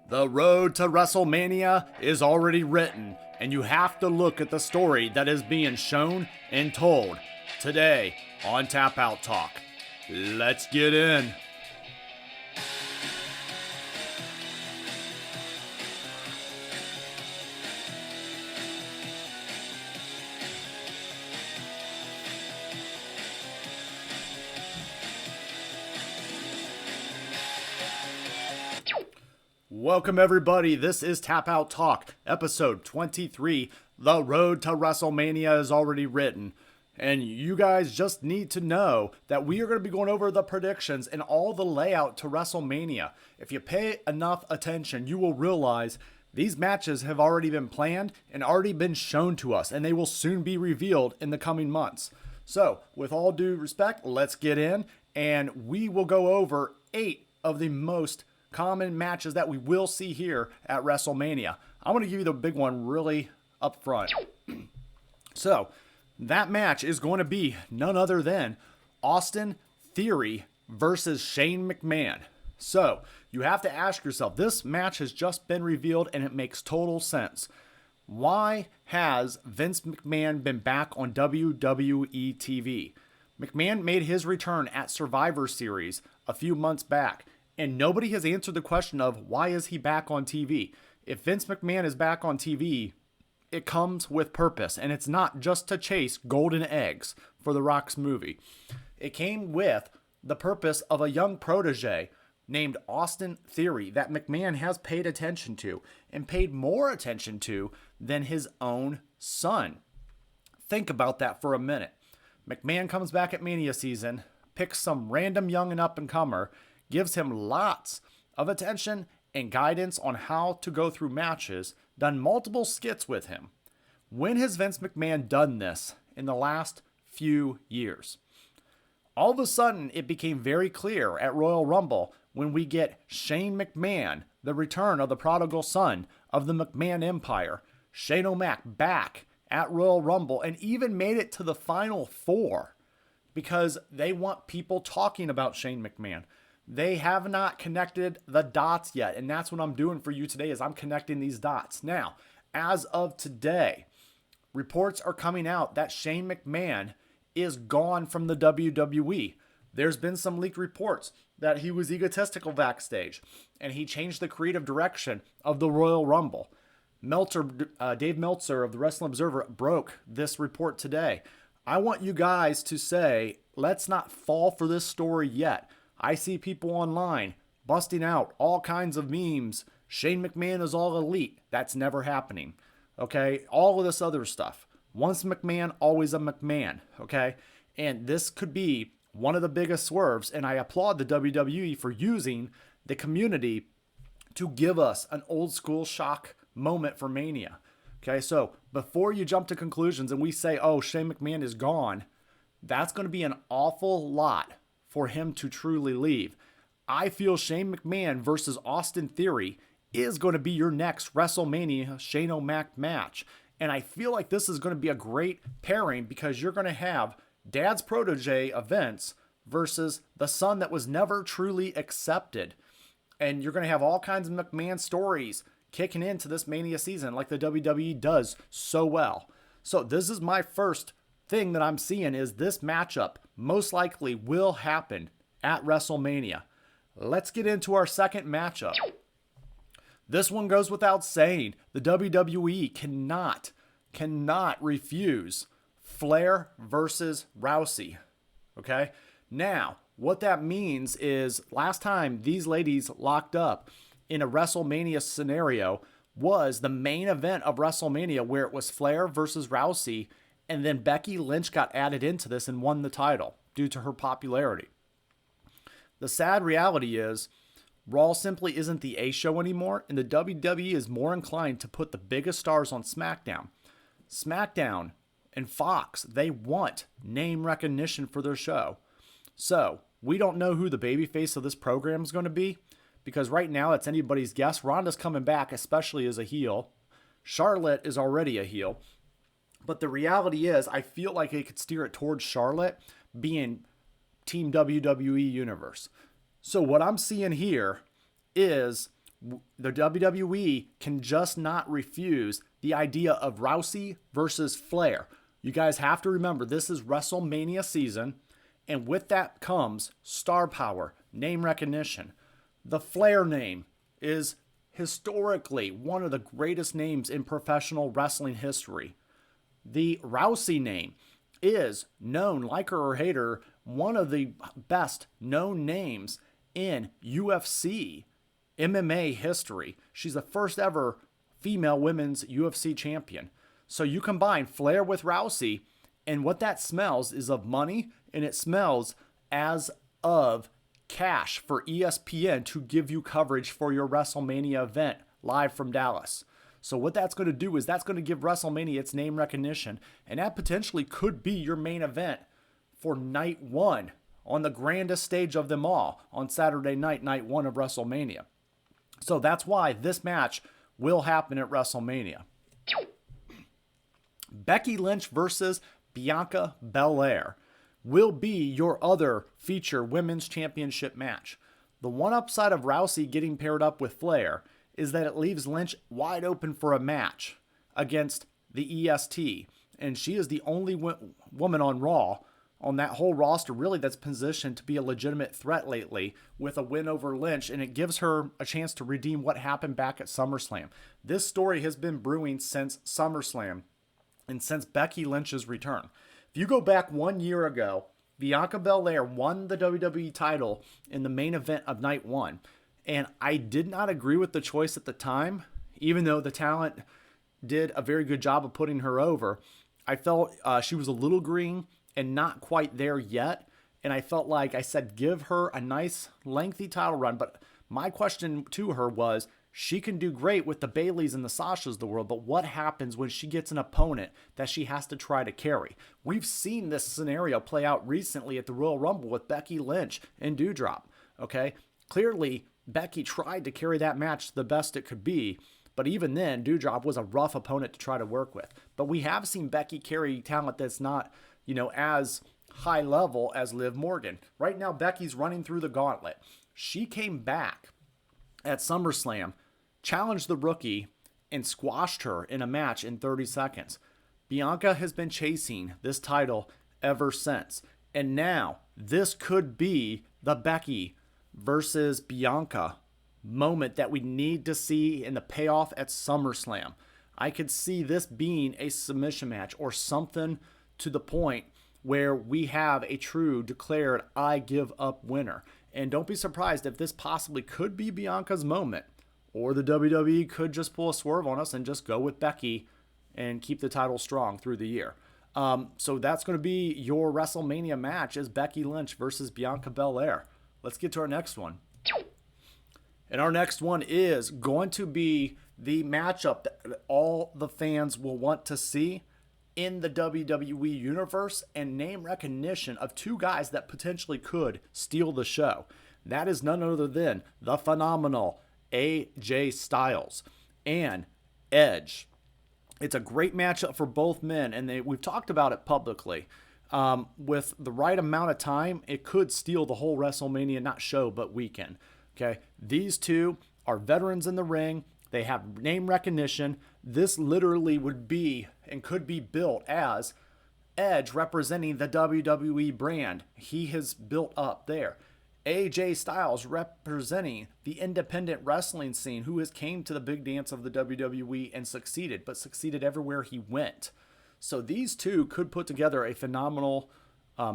The road to WrestleMania is already written, and you have to look at the story that is being shown and told today on Tap Out Talk. Let's get in. Welcome everybody, this is Tap Out Talk, episode 23. The road to WrestleMania is already written. And you guys just need to know that we are going to be going over the predictions and all the layout to WrestleMania. If you pay enough attention, you will realize these matches have already been planned and already been shown to us, and they will soon be revealed in the coming months. So, with all due respect, let's get in, and we will go over 8 of the most common matches that we will see here at WrestleMania. I want to give you the big one really up front. So, that match is going to be none other than Austin Theory versus Shane McMahon. So, you have to ask yourself, this match has just been revealed and it makes total sense. Why has Vince McMahon been back on WWE TV? McMahon made his return at Survivor Series a few months back, and nobody has answered the question of why is he back on TV? If Vince McMahon is back on TV, it comes with purpose, and it's not just to chase golden eggs for The Rock's movie. It came with the purpose of a young protege named Austin Theory that McMahon has paid attention to, and paid more attention to than his own son. Think about that for a minute. McMahon comes back at Mania season, picks some random young and up-and-comer, gives him lots of attention and guidance on how to go through matches, done multiple skits with him. When has Vince McMahon done this in the last few years? All of a sudden, it became very clear at Royal Rumble when we get Shane McMahon, the return of the prodigal son of the McMahon Empire, Shane O'Mac back at Royal Rumble, and even made it to the Final Four because they want people talking about Shane McMahon. They have not connected the dots yet, and that's what I'm doing for you today is I'm connecting these dots. Now, as of today, reports are coming out that Shane McMahon is gone from the WWE. There's been some leaked reports that he was egotistical backstage, and he changed the creative direction of the Royal Rumble. Dave Meltzer of the Wrestling Observer broke this report today. I want you guys to say, let's not fall for this story yet. I see people online busting out all kinds of memes. Shane McMahon is all elite. That's never happening. Okay? All of this other stuff. Once McMahon, always a McMahon. Okay? And this could be one of the biggest swerves, and I applaud the WWE for using the community to give us an old school shock moment for Mania. Okay? So before you jump to conclusions and we say, oh, Shane McMahon is gone, that's going to be an awful lot for him to truly leave. I feel Shane McMahon versus Austin Theory is going to be your next WrestleMania Shane O'Mac match. And I feel like this is going to be a great pairing because you're going to have dad's protege events versus the son that was never truly accepted. And you're going to have all kinds of McMahon stories kicking into this Mania season like the WWE does so well. So this is my first thing that I'm seeing is this matchup most likely will happen at WrestleMania. Let's get into our second matchup. This one goes without saying. The WWE cannot refuse Flair versus Rousey. Okay? Now, what that means is last time these ladies locked up in a WrestleMania scenario was the main event of WrestleMania where it was Flair versus Rousey, and then Becky Lynch got added into this and won the title due to her popularity. The sad reality is Raw simply isn't the A show anymore, and the WWE is more inclined to put the biggest stars on SmackDown. SmackDown and Fox, they want name recognition for their show. So, we don't know who the babyface of this program is going to be, because right now it's anybody's guess. Ronda's coming back, especially as a heel. Charlotte is already a heel. But the reality is, I feel like it could steer it towards Charlotte being Team WWE Universe. So what I'm seeing here is The WWE can just not refuse the idea of Rousey versus Flair. You guys have to remember, this is WrestleMania season, and with that comes star power, name recognition. The Flair name is historically one of the greatest names in professional wrestling history. The Rousey name is known, like her or hate her, one of the best known names in UFC, MMA history. She's the first ever female women's UFC champion. So you combine Flair with Rousey, and what that smells is of money, and it smells as of cash for ESPN to give you coverage for your WrestleMania event live from Dallas. So what that's going to do is that's going to give WrestleMania its name recognition, and that potentially could be your main event for night one on the grandest stage of them all on Saturday night, night one of WrestleMania. So that's why this match will happen at WrestleMania. Becky Lynch versus Bianca Belair will be your other feature women's championship match. The one upside of Rousey getting paired up with Flair is that it leaves Lynch wide open for a match against the EST. And she is the only woman on Raw, on that whole roster really, that's positioned to be a legitimate threat lately with a win over Lynch. And it gives her a chance to redeem what happened back at SummerSlam. This story has been brewing since SummerSlam and since Becky Lynch's return. If you go back 1 year ago, Bianca Belair won the WWE title in the main event of night one. And I did not agree with the choice at the time, even though the talent did a very good job of putting her over. I felt she was a little green and not quite there yet. And I felt like I said, give her a nice lengthy title run. But my question to her was, she can do great with the Baileys and the Sashas of the world, but what happens when she gets an opponent that she has to try to carry? We've seen this scenario play out recently at the Royal Rumble with Becky Lynch and Doudrop. Okay, clearly Becky tried to carry that match the best it could be, but even then, Doudrop was a rough opponent to try to work with. But we have seen Becky carry talent that's not, as high level as Liv Morgan. Right now, Becky's running through the gauntlet. She came back at SummerSlam, challenged the rookie, and squashed her in a match in 30 seconds. Bianca has been chasing this title ever since. And now, this could be the Becky versus Bianca moment that we need to see in the payoff at SummerSlam. I could see this being a submission match or something to the point where we have a true declared I give up winner. And don't be surprised if this possibly could be Bianca's moment, or the WWE could just pull a swerve on us and just go with Becky and keep the title strong through the year. So that's going to be your WrestleMania match, is Becky Lynch versus Bianca Belair. Let's get to our next one. And our next one is going to be the matchup that all the fans will want to see in the WWE universe, and name recognition of two guys that potentially could steal the show. That is none other than the phenomenal AJ Styles and Edge. It's a great matchup for both men, and we've talked about it publicly. With the right amount of time, it could steal the whole WrestleMania, not show, but weekend. Okay, these two are veterans in the ring. They have name recognition. This literally would be and could be built as Edge representing the WWE brand he has built up there. AJ Styles representing the independent wrestling scene, who has came to the big dance of the WWE and succeeded, but succeeded everywhere he went. So these two could put together a phenomenal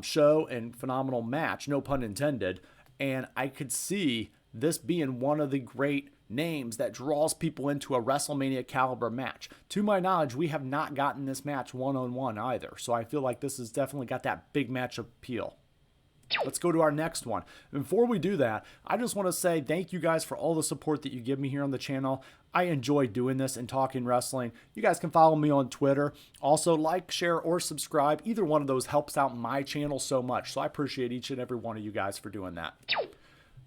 show and phenomenal match, no pun intended. And I could see this being one of the great names that draws people into a WrestleMania caliber match. To my knowledge, we have not gotten this match one-on-one either. So I feel like this has definitely got that big match appeal. Let's go to our next one. Before we do that, I just want to say thank you guys for all the support that you give me here on the channel. I enjoy doing this and talking wrestling. You guys can follow me on Twitter. Also, like, share, or subscribe. Either one of those helps out my channel so much. So I appreciate each and every one of you guys for doing that.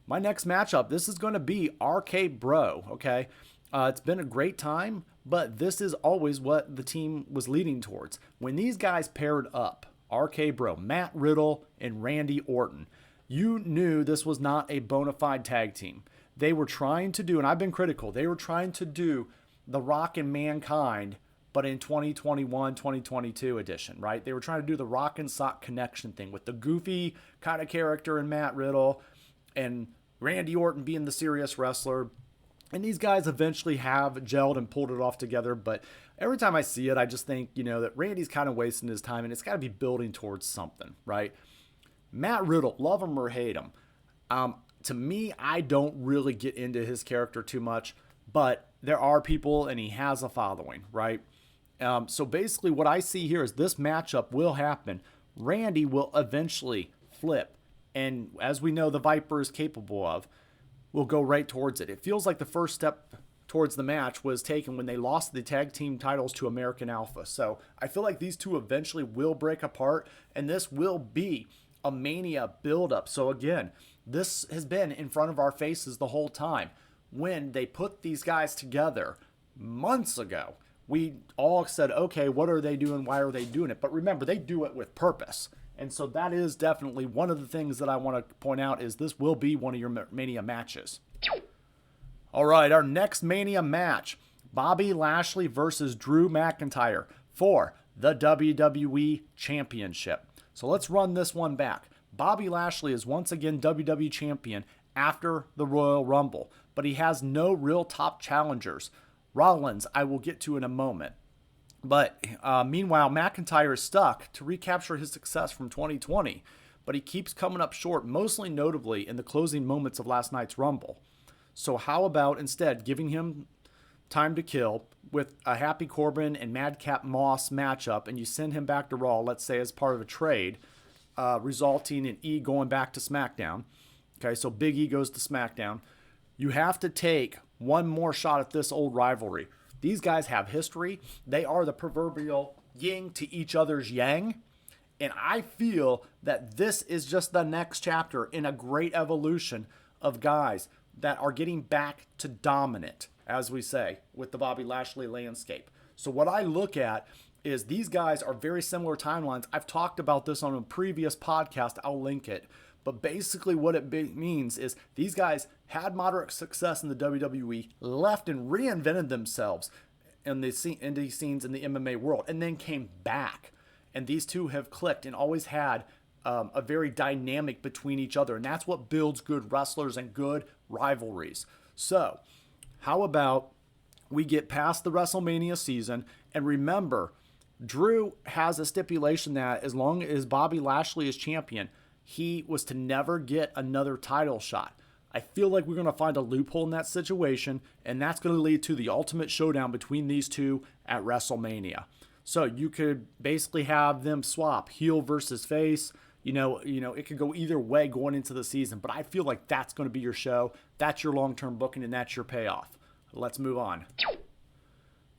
My next matchup, this is going to be RK Bro, okay? It's been a great time, but this is always what the team was leading towards. When these guys paired up, RK Bro, Matt Riddle, and Randy Orton, you knew this was not a bona fide tag team. they were trying to do, and I've been critical, they were trying to do The Rock and Mankind, but in 2021, 2022 edition, right? They were trying to do the Rock and Sock connection thing with the goofy kind of character in Matt Riddle and Randy Orton being the serious wrestler. And these guys eventually have gelled and pulled it off together. But every time I see it, I just think, that Randy's kind of wasting his time, and it's got to be building towards something, right? Matt Riddle, love him or hate him. To me, I don't really get into his character too much, but there are people and he has a following, right? So basically what I see here is this matchup will happen. Randy will eventually flip. And as we know, the Viper is capable of, will go right towards it. It feels like the first step towards the match was taken when they lost the tag team titles to American Alpha. So I feel like these two eventually will break apart, and this will be a Mania buildup. So again, this has been in front of our faces the whole time. When they put these guys together months ago, we all said, okay, what are they doing? Why are they doing it? But remember, they do it with purpose. And so that is definitely one of the things that I want to point out is this will be one of your Mania matches. All right, our next Mania match, Bobby Lashley versus Drew McIntyre for the WWE Championship. So let's run this one back. Bobby Lashley is once again WWE Champion after the Royal Rumble, but he has no real top challengers. Rollins, I will get to in a moment. But meanwhile, McIntyre is stuck to recapture his success from 2020, but he keeps coming up short, mostly notably in the closing moments of last night's Rumble. So how about instead giving him time to kill with a Happy Corbin and Madcap Moss matchup, and you send him back to Raw, let's say as part of a trade, resulting in E going back to SmackDown. Okay, so Big E goes to SmackDown. You have to take one more shot at this old rivalry. These guys have history. They are the proverbial yin to each other's yang. And I feel that this is just the next chapter in a great evolution of guys that are getting back to dominant, as we say, with the Bobby Lashley landscape. So what I look at is these guys are very similar timelines. I've talked about this on a previous podcast. I'll link it. But basically what it means is these guys had moderate success in the WWE, left and reinvented themselves in the indie scenes in the MMA world, and then came back. And these two have clicked and always had a very dynamic between each other. And that's what builds good wrestlers and good rivalries. So how about we get past the WrestleMania season, and remember, Drew has a stipulation that as long as Bobby Lashley is champion, he was to never get another title shot. I feel like we're going to find a loophole in that situation, and that's going to lead to the ultimate showdown between these two at WrestleMania. So you could basically have them swap heel versus face. It could go either way going into the season, but I feel like that's going to be your show. That's your long-term booking, and that's your payoff. Let's move on.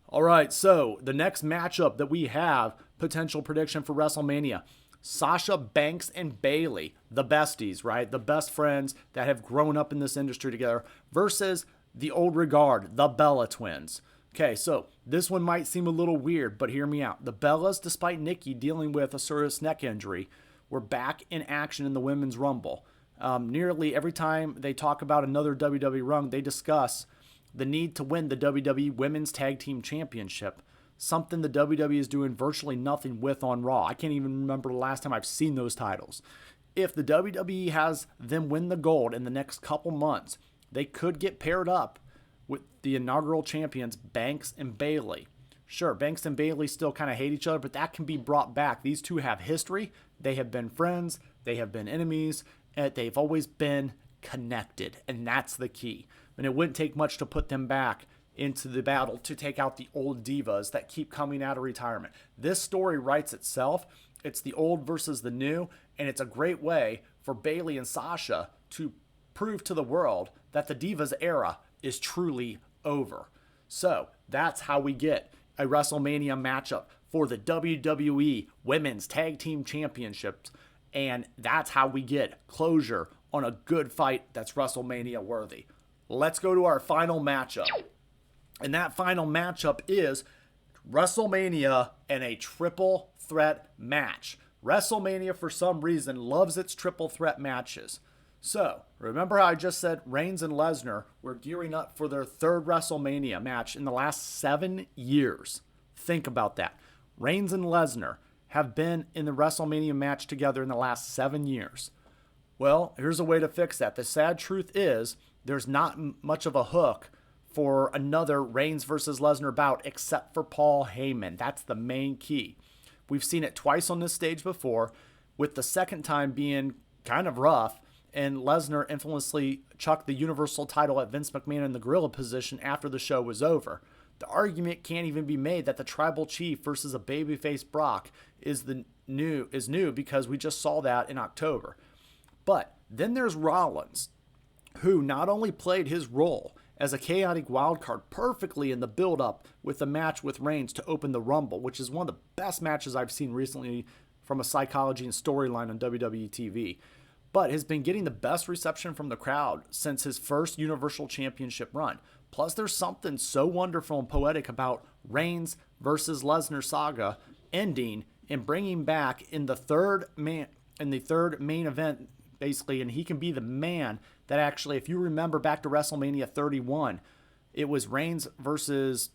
All right, so the next matchup that we have, potential prediction for WrestleMania, Sasha Banks and Bayley, the besties, right? The best friends that have grown up in this industry together versus the old regard, the Bella twins. Okay, so this one might seem a little weird, but hear me out. The Bellas, despite Nikki dealing with a serious neck injury, were back in action in the Women's Rumble. Nearly every time they talk about another WWE run, they discuss the need to win the WWE Women's Tag Team Championship, something the WWE is doing virtually nothing with on Raw. I can't even remember the last time I've seen those titles. If the WWE has them win the gold in the next couple months, they could get paired up with the inaugural champions, Banks and Bayley. Sure, Banks and Bayley still kind of hate each other, but that can be brought back. These two have history. They have been friends. They have been enemies. And they've always been connected, and that's the key. And it wouldn't take much to put them back into the battle to take out the old divas that keep coming out of retirement. This story writes itself. It's the old versus the new, and it's a great way for Bayley and Sasha to prove to the world that the Divas era is truly over. So that's how we get a WrestleMania matchup for the WWE Women's Tag Team Championships, and that's how we get closure on a good fight that's WrestleMania worthy. Let's go to our final matchup. And that final matchup is WrestleMania and a triple threat match. WrestleMania, for some reason, loves its triple threat matches. So, remember how I just said Reigns and Lesnar were gearing up for their third WrestleMania match in the last 7 years? Think about that. Reigns and Lesnar have been in the WrestleMania match together in the last 7 years. Well, here's a way to fix that. The sad truth is there's not much of a hook for another Reigns versus Lesnar bout except for Paul Heyman. That's the main key. We've seen it twice on this stage before, with the second time being kind of rough, and Lesnar infamously chucked the Universal title at Vince McMahon in the gorilla position after the show was over. The argument can't even be made that the Tribal Chief versus a babyface Brock is new because we just saw that in October. But then there's Rollins, who not only played his role as a chaotic wildcard perfectly in the build-up with the match with Reigns to open the Rumble, which is one of the best matches I've seen recently from a psychology and storyline on WWE TV, but has been getting the best reception from the crowd since his first Universal Championship run. Plus, there's something so wonderful and poetic about Reigns versus Lesnar saga ending and bringing back in the third main event, basically, and he can be the man that actually, if you remember back to WrestleMania 31, it was Reigns versus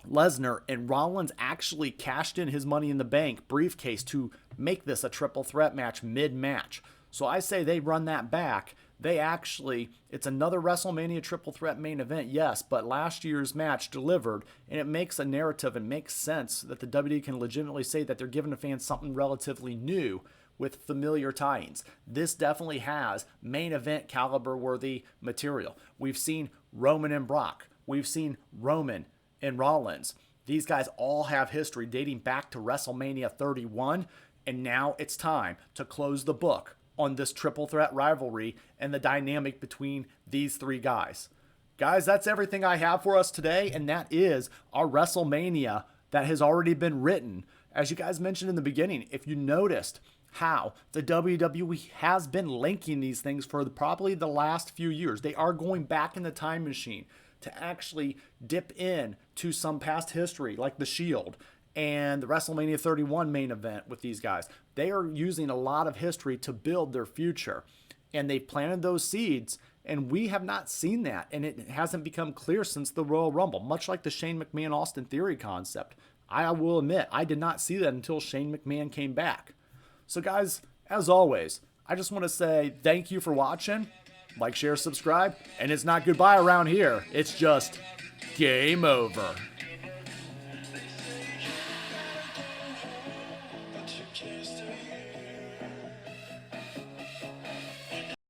Lesnar, and Rollins actually cashed in his Money in the Bank briefcase to make this a triple threat match mid-match. So I say they run that back. It's another WrestleMania triple threat main event, yes, but last year's match delivered, and it makes a narrative and makes sense that the WWE can legitimately say that they're giving the fans something relatively new with familiar tie-ins. This definitely has main event caliber worthy material. We've seen Roman and Brock. We've seen Roman and Rollins. These guys all have history dating back to WrestleMania 31, and now it's time to close the book on this triple threat rivalry and the dynamic between these three guys. Guys, that's everything I have for us today, and that is our WrestleMania that has already been written. As you guys mentioned in the beginning, if you noticed how the WWE has been linking these things for probably the last few years, they are going back in the time machine to actually dip in to some past history like the Shield and the WrestleMania 31 main event with these guys. They are using a lot of history to build their future, and they've planted those seeds, and we have not seen that, and it hasn't become clear since the Royal Rumble, much like the Shane McMahon Austin Theory concept. I will admit, I did not see that until Shane McMahon came back. So guys, as always, I just want to say thank you for watching. Like, share, subscribe, and it's not goodbye around here. It's just game over.